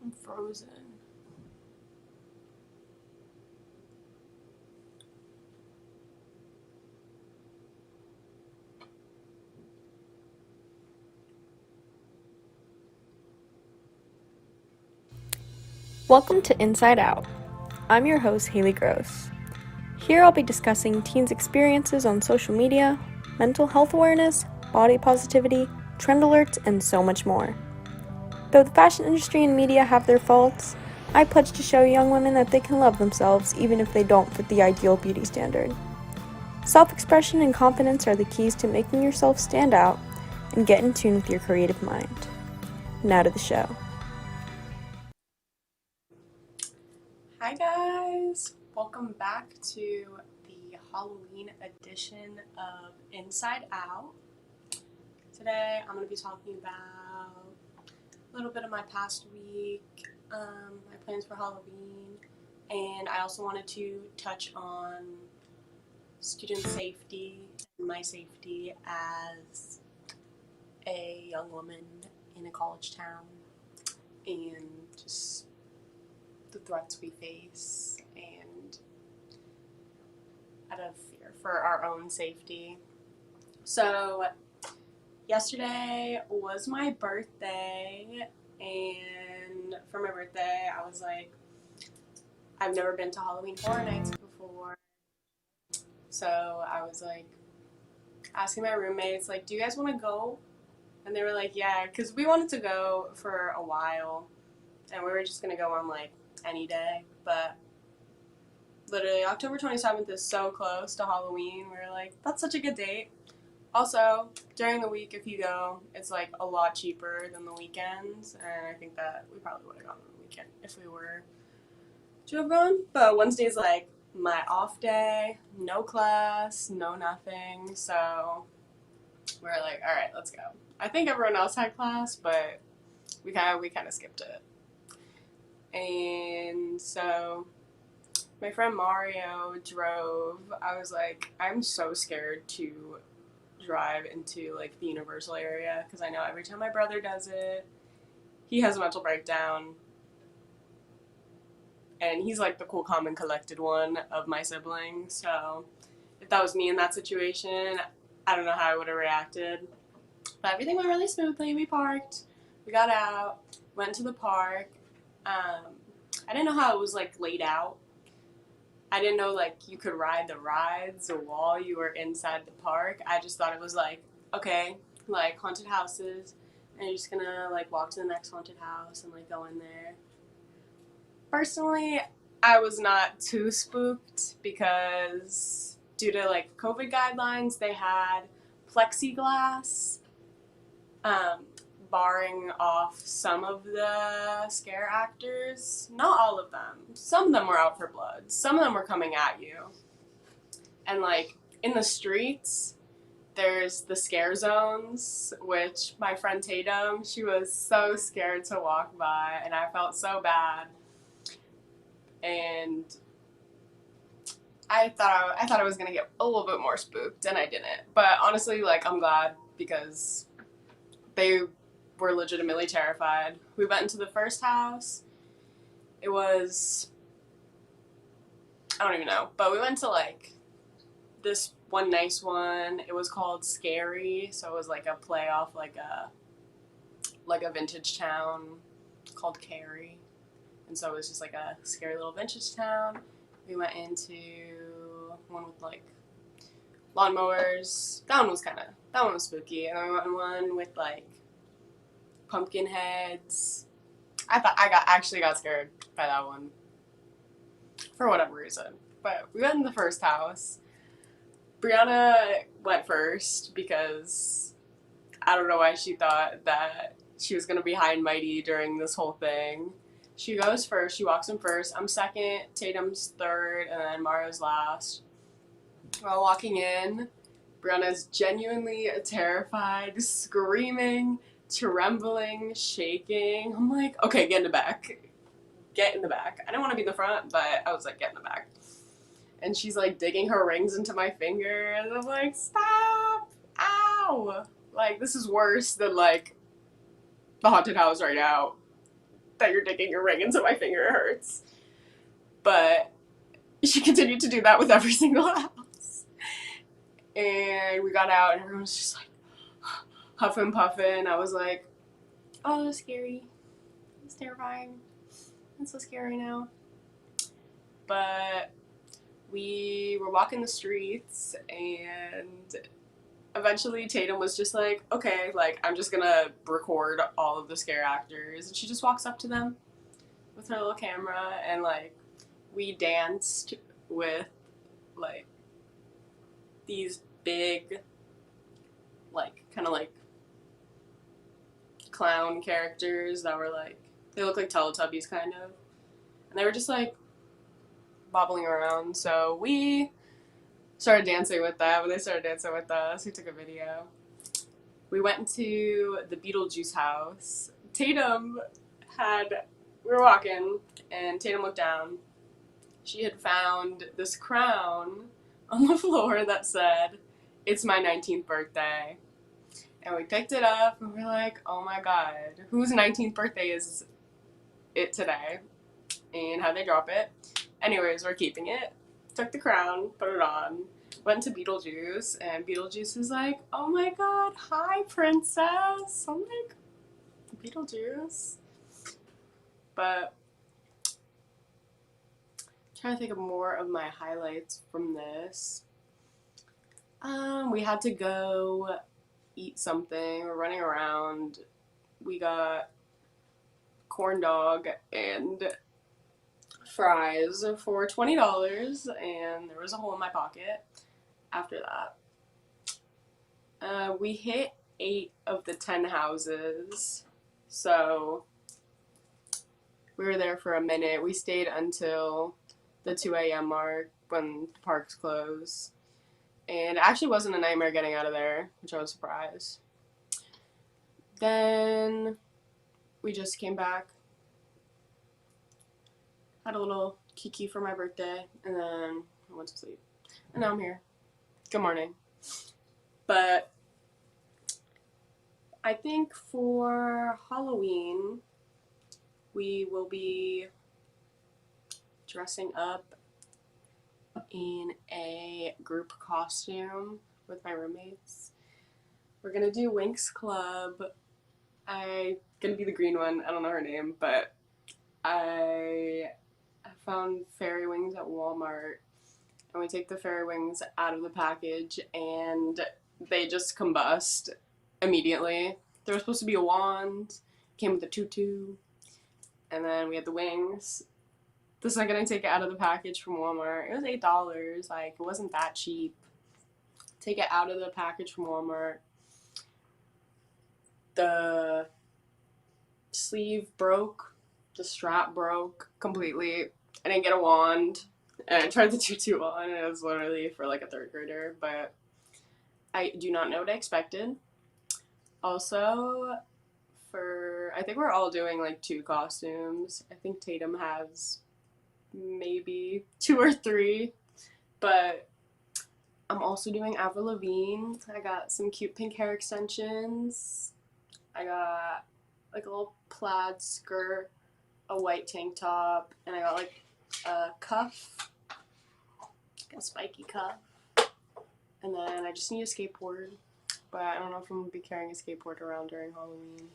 I'm frozen. Welcome to Inside Out. I'm your host, Haleigh Gross. Here I'll be discussing teens' experiences on social media, mental health awareness, body positivity, trend alerts, and so much more. Though the fashion industry and media have their faults, I pledge to show young women that they can love themselves even if they don't fit the ideal beauty standard. Self-expression and confidence are the keys to making yourself stand out and get in tune with your creative mind. Now to the show. Hi guys! Welcome back to the Halloween edition of Inside Out. Today I'm going to be talking about a little bit of my past week, my plans for Halloween, and I also wanted to touch on student safety and my safety as a young woman in a college town and just the threats we face and out of fear for our own safety. So yesterday was my birthday, and for my birthday I was like, I've never been to Halloween Horror Nights before, so I was like asking my roommates, like, do you guys want to go? And they were like, yeah, because we wanted to go for a while and we were just going to go on like any day, but literally October 27th is so close to Halloween. We were like, that's such a good date. Also, during the week, if you go, it's like a lot cheaper than the weekends, and I think that we probably would have gone on the weekend if we were to have gone. But Wednesday's like my off day, no class, no nothing, so we're like, all right, let's go. I think everyone else had class, but we kind of skipped it. And so my friend Mario drove. I was like, I'm so scared to drive into like the Universal area because I know every time my brother does it, he has a mental breakdown. And he's like the cool, calm, and collected one of my siblings. So if that was me in that situation, I don't know how I would have reacted. But everything went really smoothly. We parked, we got out, went to the park. I didn't know how it was like laid out. I didn't know like you could ride the rides while you were inside the park. I just thought it was like, okay, like haunted houses, and you're just gonna like walk to the next haunted house and like go in there. Personally, I was not too spooked because due to like COVID guidelines, they had plexiglass um, barring off some of the scare actors. Not all of them. Some of them were out for blood. Some of them were coming at you. And like in the streets, there's the scare zones, which my friend Tatum, she was so scared to walk by, and I felt so bad. And I thought I was gonna get a little bit more spooked, and I didn't. But honestly, like I'm glad because they were legitimately terrified. We went into the first house. It was, I don't even know, but we went to like this one nice one. It was called Scary, so it was like a play off like a vintage town called Cary, and so it was just like a scary little vintage town. We went into one with like lawnmowers. That one was spooky, and then we went in one with like pumpkin heads. I actually got scared by that one for whatever reason. But we went in the first house. Brianna went first because I don't know why she thought that she was gonna be high and mighty during this whole thing. She goes first. She walks in first. I'm second. Tatum's third, and then Mario's last. While walking in, Brianna's genuinely terrified, screaming, trembling, shaking. I'm like, okay, get in the back. Get in the back. I didn't want to be in the front, but I was like, get in the back. And she's like digging her rings into my finger, and I'm like, stop! Ow! Like, this is worse than like the haunted house right now. that you're digging your ring into my finger, it hurts. But she continued to do that with every single house. And we got out and everyone was just like huffing, puffing. I was like, oh, that's scary. It's terrifying. It's so scary now. But we were walking the streets and eventually Tatum was just like, okay, like, I'm just gonna record all of the scare actors. And she just walks up to them with her little camera and, like, we danced with, like, these big, like, kind of like clown characters that were, like, they look like Teletubbies, kind of. And they were just, like, bobbling around. So we started dancing with them, and they started dancing with us. We took a video. We went to the Beetlejuice house. We were walking, and Tatum looked down. She had found this crown on the floor that said, "It's my 19th birthday." And we picked it up, and we're like, oh my god, whose 19th birthday is it today? And how'd they drop it? Anyways, we're keeping it. Took the crown, put it on, went to Beetlejuice, and Beetlejuice is like, oh my god, hi, princess. I'm like, Beetlejuice? But I'm trying to think of more of my highlights from this. We had to go eat something. We're running around. We got corn dog and fries for $20, and there was a hole in my pocket after that. We hit 8 of the 10 houses, so we were there for a minute. We stayed until the 2 a.m. mark when the parks closed, and it actually wasn't a nightmare getting out of there, which I was surprised. Then we just came back, had a little kiki for my birthday, and then I went to sleep. And now I'm here. Good morning. But I think for Halloween, we will be dressing up in a group costume with my roommates. We're gonna do Winx Club. I'm gonna be the green one. I don't know her name, but I found fairy wings at Walmart, and we take the fairy wings out of the package and they just combust immediately. There was supposed to be a wand, came with a tutu, and then we had the wings. The second I take it out of the package from Walmart, it was $8, like, it wasn't that cheap. Take it out of the package from Walmart. The sleeve broke, the strap broke completely. I didn't get a wand, and I tried the tutu on, and it was literally for like a 3rd grader, but I do not know what I expected. Also, I think we're all doing like 2 costumes. I think Tatum has maybe 2 or 3, but I'm also doing Avril Lavigne. I got some cute pink hair extensions. I got like a little plaid skirt, a white tank top, and I got like a cuff, a spiky cuff, and then I just need a skateboard, but I don't know if I'm going to be carrying a skateboard around during Halloween.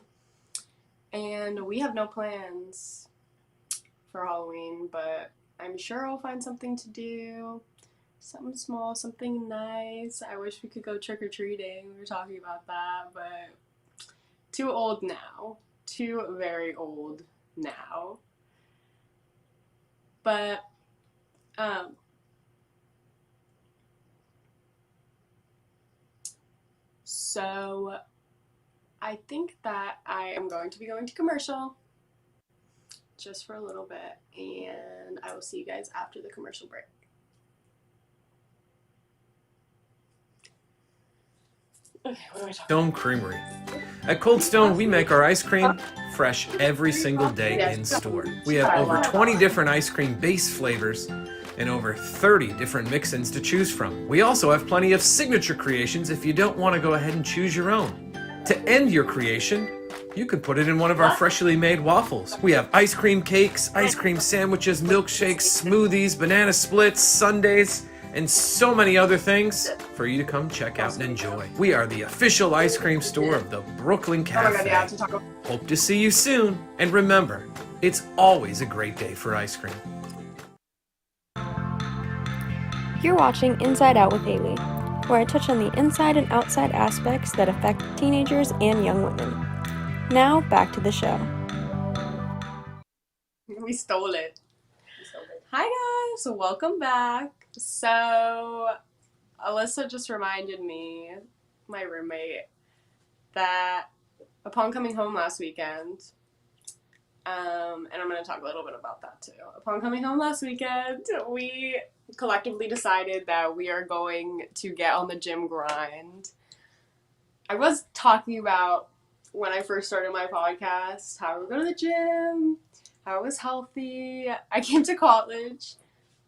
And we have no plans for Halloween, but I'm sure I'll find something to do. Something small, something nice. I wish we could go trick-or-treating. We were talking about that, but too old now. Too very old now. But, so I think that I am going to be going to commercial just for a little bit, and I will see you guys after the commercial break. Okay, what am I talking Stone Creamery. At Cold Stone, we make our ice cream fresh every single day in store. We have over 20 different ice cream base flavors and over 30 different mix-ins to choose from. We also have plenty of signature creations if you don't want to go ahead and choose your own. To end your creation, You can put it in one of our freshly made waffles. We have ice cream cakes, ice cream sandwiches, milkshakes, smoothies, banana splits, sundaes, and so many other things for you to come check out and enjoy. We are the official ice cream store of the Brooklyn Cafe. Hope to see you soon. And remember, it's always a great day for ice cream. You're watching Inside Out with Haleigh, where I touch on the inside and outside aspects that affect teenagers and young women. Now, back to the show. We stole it. Hi guys, welcome back. So, Alyssa just reminded me, my roommate, that upon coming home last weekend, and I'm going to talk a little bit about that too. Upon coming home last weekend, we collectively decided that we are going to get on the gym grind. I was talking about when I first started my podcast, how I would go to the gym, how I was healthy. I came to college,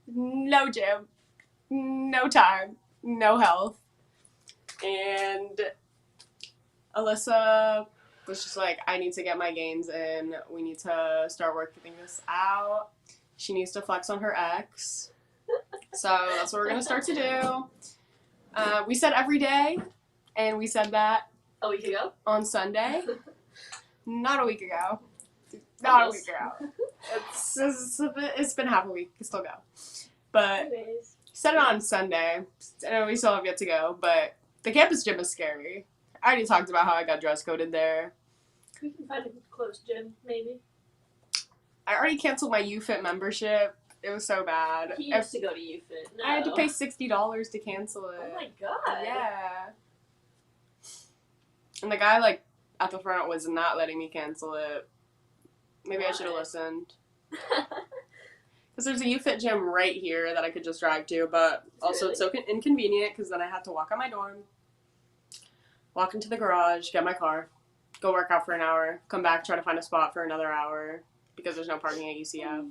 no gym, no time, no health. And Alyssa was just like, I need to get my gains in. We need to start working this out. She needs to flex on her ex. So that's what we're going to start to do. We said every day, and we said that a week ago? On Sunday. Not a week ago. Not a week ago. It's been half a week. We still go. But said it on Sunday. I know we still have yet to go, but the campus gym is scary. I already talked about how I got dress coded there. We can find a close gym, maybe. I already canceled my UFit membership. It was so bad. He used to go to UFit. No. I had to pay $60 to cancel it. Oh my god. Yeah. And the guy, like, at the front was not letting me cancel it. Maybe I should have listened. Because there's a UFit gym right here that I could just drive to, but also it's so inconvenient because then I had to walk out my dorm, walk into the garage, get my car, go work out for an hour, come back, try to find a spot for another hour because there's no parking at UCF.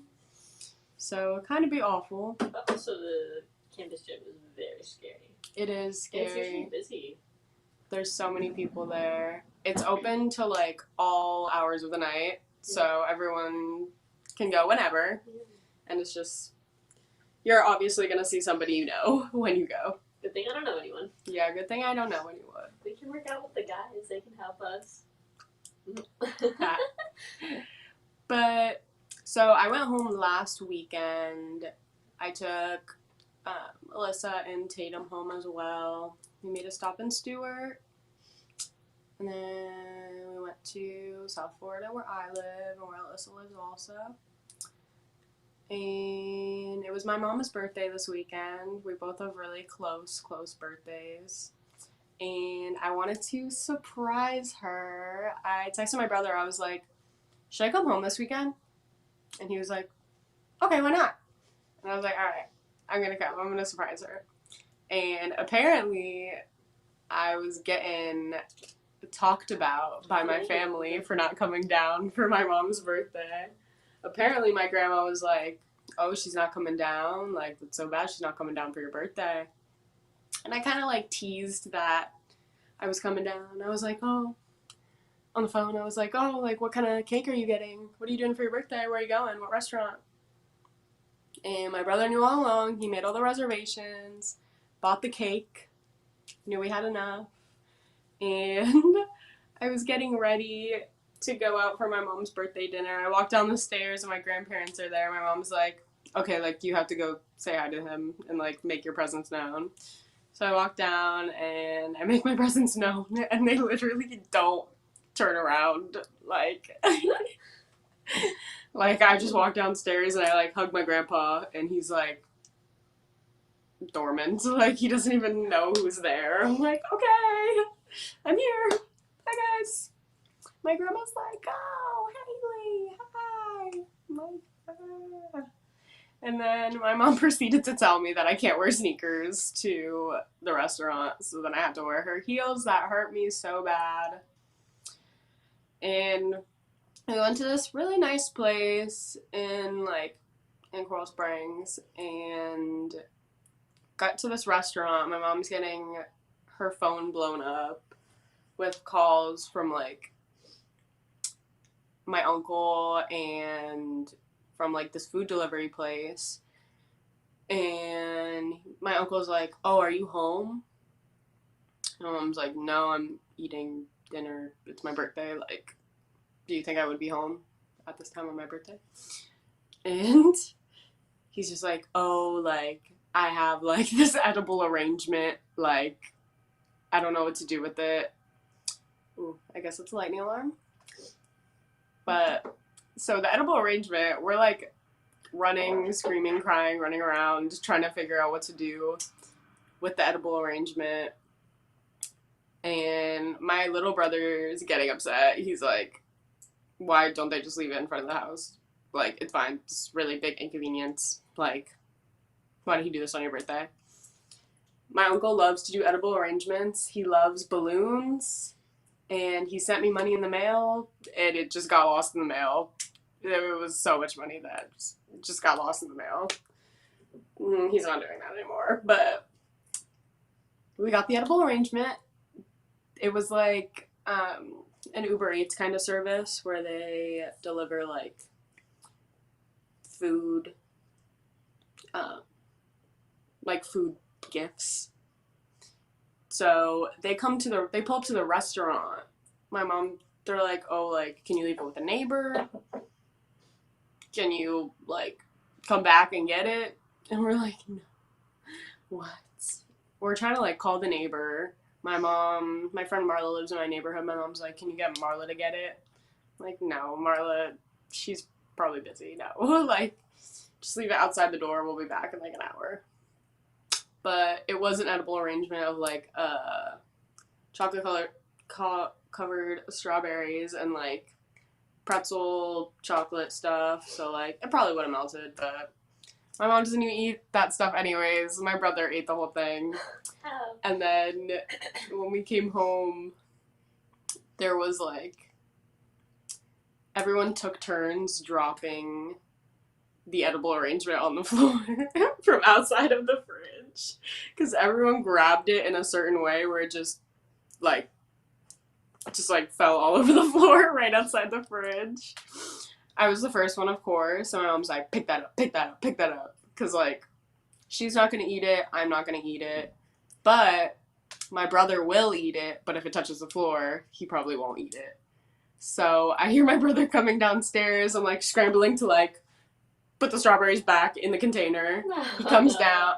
So it kind of be awful. Also, the campus gym is very scary. It is scary. It's usually busy. There's so many people there. It's open to like all hours of the night, so everyone can go whenever. And it's just, you're obviously going to see somebody you know when you go. Good thing I don't know anyone. Yeah, good thing I don't know anyone. We can work out with the guys. They can help us. But, so I went home last weekend. I took Alyssa and Tatum home as well. We made a stop in Stewart. And then we went to South Florida where I live and where Alyssa lives also. And it was my mom's birthday this weekend. We both have really close birthdays. And I wanted to surprise her. I texted my brother. I was like, should I come home this weekend? And he was like, okay, why not? And I was like, all right, I'm going to come. I'm going to surprise her. And apparently I was getting talked about by my family for not coming down for my mom's birthday. Apparently my grandma was like, oh, she's not coming down. Like, it's so bad she's not coming down for your birthday. And I kind of, like, teased that I was coming down. I was like, oh, on the phone, I was like, oh, like, what kind of cake are you getting? What are you doing for your birthday? Where are you going? What restaurant? And my brother knew all along. He made all the reservations, bought the cake, knew we had enough. And I was getting ready to go out for my mom's birthday dinner. I walked down the stairs and my grandparents are there. My mom's like, okay, like, you have to go say hi to him and, like, make your presence known. So I walk down and I make my presence known and they literally don't turn around. Like, like, I just walk downstairs and I, like, hug my grandpa and he's, like, dormant. Like, he doesn't even know who's there. I'm like, okay, I'm here. Hi, guys. My grandma's like, oh, Haleigh, hi. I'm like, And then my mom proceeded to tell me that I can't wear sneakers to the restaurant, so then I had to wear her heels. That hurt me so bad. And we went to this really nice place in Coral Springs and got to this restaurant. My mom's getting her phone blown up with calls from, like, my uncle and from like this food delivery place, and my uncle's like, "Oh, are you home?" And my mom's like, "No, I'm eating dinner. It's my birthday. Like, do you think I would be home at this time on my birthday?" And he's just like, "Oh, like, I have like this edible arrangement. Like, I don't know what to do with it." Ooh, I guess it's a lightning alarm. But so the edible arrangement, we're like running, screaming, crying, running around, just trying to figure out what to do with the edible arrangement. And my little brother is getting upset. He's like, "Why don't they just leave it in front of the house? Like, it's fine. It's really big inconvenience. Like, why did he do this on your birthday?" My uncle loves to do edible arrangements. He loves balloons. And he sent me money in the mail, and it just got lost in the mail. There was so much money that just got lost in the mail. He's not doing that anymore. But we got the edible arrangement. It was like an Uber Eats kind of service where they deliver like food, like food gifts. So they pull up to the restaurant. My mom, they're like, "Oh, like, can you leave it with a neighbor? Can you like come back and get it?" And we're like, "No, what?" We're trying to like call the neighbor. My friend Marla lives in my neighborhood. My mom's like, "Can you get Marla to get it?" I'm like, "No, Marla, she's probably busy. No, like, just leave it outside the door. We'll be back in like an hour." But it was an edible arrangement of like chocolate covered strawberries and like pretzel chocolate stuff. So like it probably would have melted, but my mom doesn't even eat that stuff anyways. My brother ate the whole thing. Oh. And then when we came home, there was like everyone took turns dropping the edible arrangement on the floor from outside of the fridge, because everyone grabbed it in a certain way where it just fell all over the floor right outside the fridge. I was the first one, of course, and my mom's like, "Pick that up, pick that up, pick that up," because like she's not gonna eat it, I'm not gonna eat it, but my brother will eat it. But if it touches the floor, he probably won't eat it. So I hear my brother coming downstairs. I'm like scrambling to like put the strawberries back in the container. He comes down.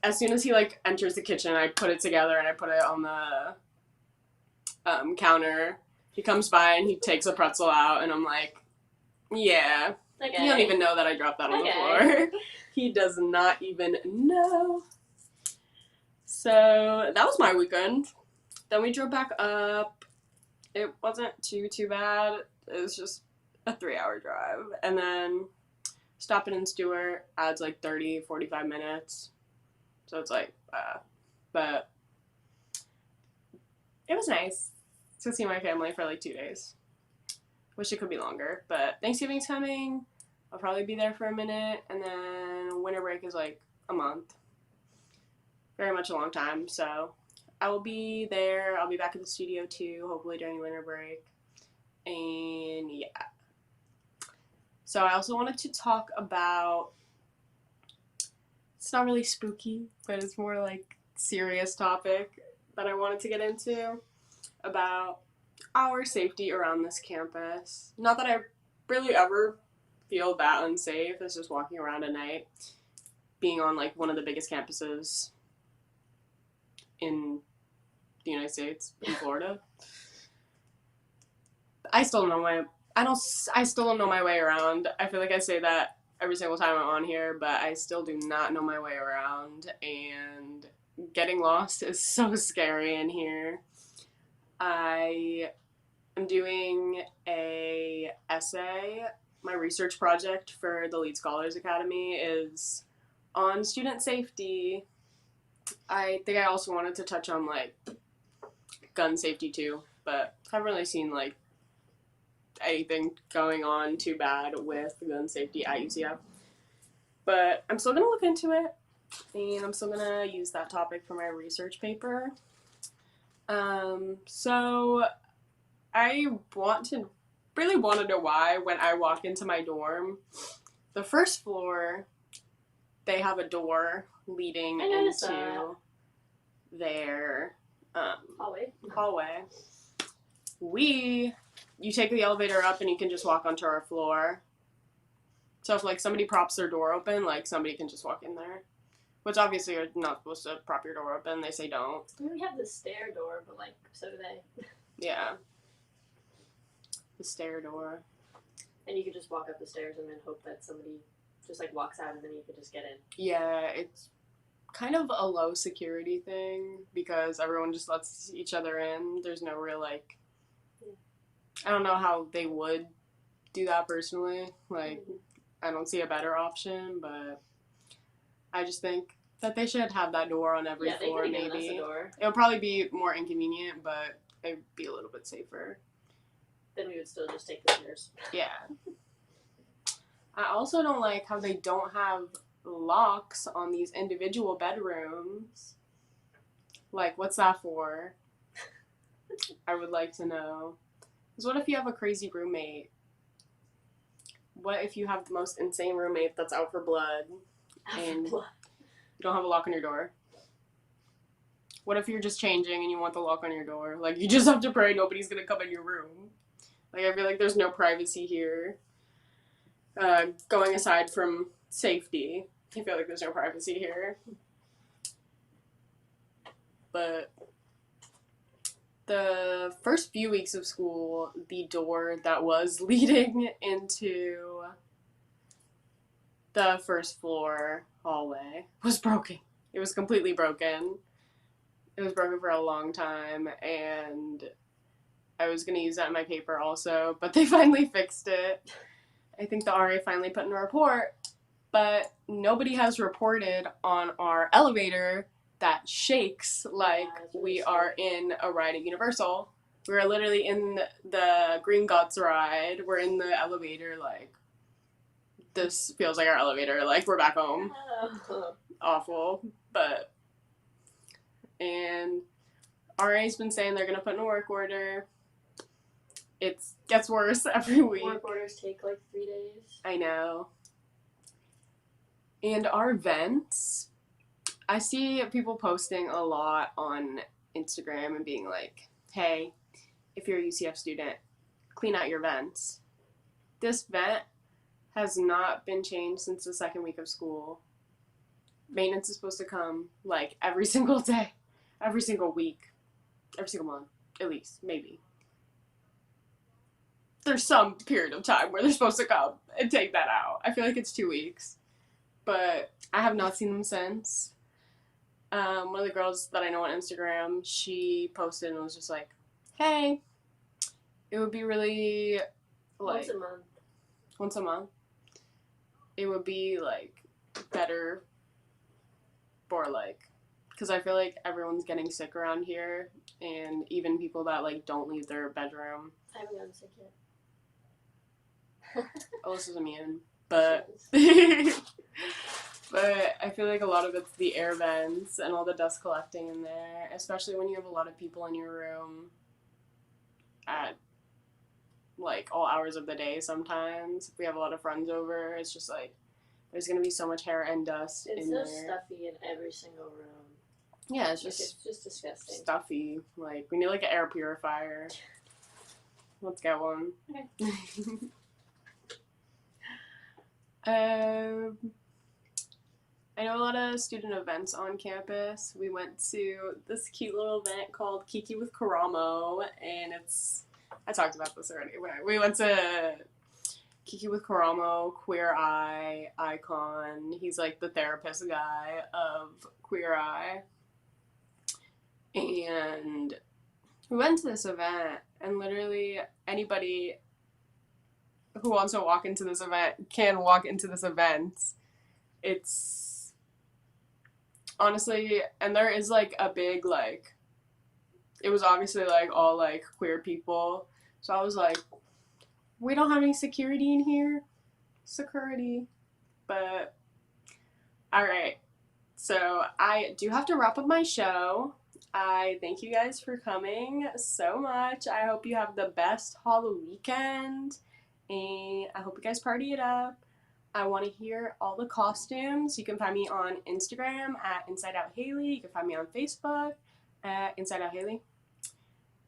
As soon as he like enters the kitchen, I put it together and I put it on the counter. He comes by and he takes a pretzel out, and I'm like, "Yeah, Okay. you don't even know that I dropped that on the floor." He does not even know. So that was my weekend. Then we drove back up. It wasn't too bad. It was just a 3-hour drive. And then stopping in Stewart adds like 30-45 minutes. So it's like, but it was nice to see my family for like 2 days. Wish it could be longer, but Thanksgiving's coming. I'll probably be there for a minute, and then winter break is like a month. Very much a long time, so I will be there. I'll be back at the studio too, hopefully during winter break. And yeah. So I also wanted to talk about, it's not really spooky, but it's more like serious topic that I wanted to get into about our safety around this campus. Not that I really ever feel that unsafe. It's just walking around at night, being on like one of the biggest campuses in the United States, in Florida. I still don't know my way around. I feel like I say that every single time I'm on here, but I still do not know my way around, and getting lost is so scary in here. I am doing a essay. My research project for the Lead Scholars Academy is on student safety. I think I also wanted to touch on like gun safety too, but I haven't really seen like anything going on too bad with gun safety at UCF. But I'm still gonna look into it, and I'm still gonna use that topic for my research paper. So I want to really want to know why when I walk into my dorm, the first floor, they have a door leading into their hallway. You take the elevator up and you can just walk onto our floor. So if, like, somebody props their door open, like, somebody can just walk in there. Which, obviously, you're not supposed to prop your door open. They say don't. We have the stair door, but, like, so do they. Yeah. The stair door. And you could just walk up the stairs and then hope that somebody just, like, walks out and then you could just get in. Yeah, it's kind of a low security thing because everyone just lets each other in. There's no real, like... I don't know how they would do that personally. Like... I don't see a better option, but I just think that they should have that door on every floor, maybe. It would probably be more inconvenient, but it would be a little bit safer. Then we would still just take the stairs. Yeah. I also don't like how they don't have locks on these individual bedrooms. Like, what's that for? I would like to know. Because what if you have a crazy roommate? What if you have the most insane roommate that's out for blood and you don't have a lock on your door? What if you're just changing and you want the lock on your door? Like, you just have to pray nobody's gonna come in your room. Like, I feel like there's no privacy here. Going aside from safety, I feel like there's no privacy here. But the first few weeks of school, the door that was leading into the first floor hallway was broken. It was completely broken. It was broken for a long time, and I was going to use that in my paper also, but they finally fixed it. I think the RA finally put in a report, but nobody has reported on our elevator that shakes like we are in a ride at Universal. We're literally in the Gringotts ride. We're in the elevator, like, this feels like our elevator. Like, we're back home. Awful. But, and RA's been saying they're going to put in a work order. It gets worse every week. Work orders take, like, 3 days. I know. And our vents... I see people posting a lot on Instagram and being like, hey, if you're a UCF student, clean out your vents. This vent has not been changed since the second week of school. Maintenance is supposed to come, like, every single day, every single week, every single month, at least, maybe. There's some period of time where they're supposed to come and take that out. I feel like it's 2 weeks, but I have not seen them since. One of the girls that I know on Instagram, she posted and was just like, hey, it would be really, like... Once a month. It would be, like, better for, like... Because I feel like everyone's getting sick around here, and even people that, like, don't leave their bedroom. I haven't gotten sick yet. Alyssa's immune, but... But I feel like a lot of it's the air vents and all the dust collecting in there, especially when you have a lot of people in your room at, like, all hours of the day sometimes. If we have a lot of friends over, it's just, like, there's going to be so much hair and dust in there. It's so stuffy in every single room. Yeah, it's just disgusting. Stuffy. Like, we need, like, an air purifier. Let's get one. Okay. I know a lot of student events on campus. We went to this cute little event called Kiki with Karamo, and I talked about this already. We went to Kiki with Karamo, Queer Eye icon. He's like the therapist guy of Queer Eye. And we went to this event, and literally anybody who wants to walk into this event can walk into this event. It's honestly, and there is, like, a big, like, it was obviously, like, all, like, queer people. So I was like, we don't have any security in here. Security. But, alright. So I do have to wrap up my show. I thank you guys for coming so much. I hope you have the best Halloween weekend, and I hope you guys party it up. I want to hear all the costumes. You can find me on Instagram at Inside Out Haleigh. You can find me on Facebook at Inside Out Haleigh.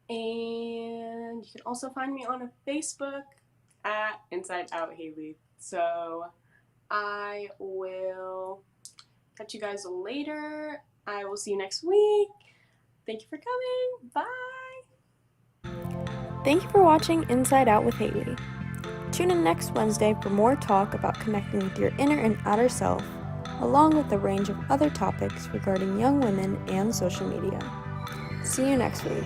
And you can also find me on Facebook at Inside Out Haleigh. So I will catch you guys later. I will see you next week. Thank you for coming. Bye. Thank you for watching Inside Out with Haleigh. Tune in next Wednesday for more talk about connecting with your inner and outer self, along with a range of other topics regarding young women and social media. See you next week.